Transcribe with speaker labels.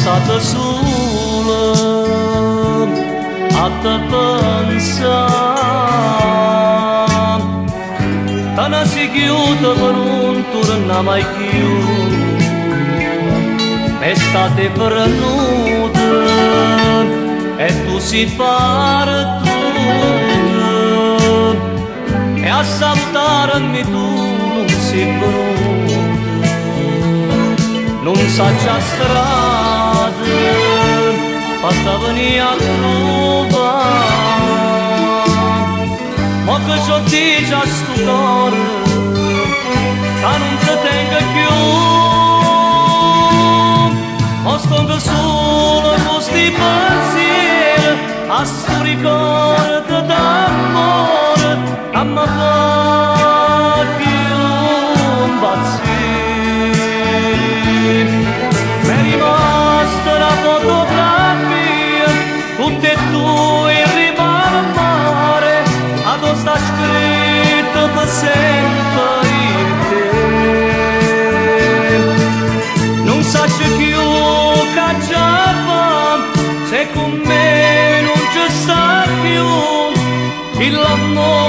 Speaker 1: stata sola a te pensare, te ne sei chiusa per non tornare mai più, estate perduta e tu sei partuta, e a salutarmi tu non sei venuta, non sai già strada, basta venire a trovare, ma che c'ho di già sto cuore, che non ti tengo più, ma sto solo con sti pensieri, a sto ricordo d'amore, che mi fa più impazzire. M'è rimasta una fotografia con te e tu in riva al mare, addosso sta scritto per sempre in te. Non sai più che già fa, se con me non ci sta più l'amore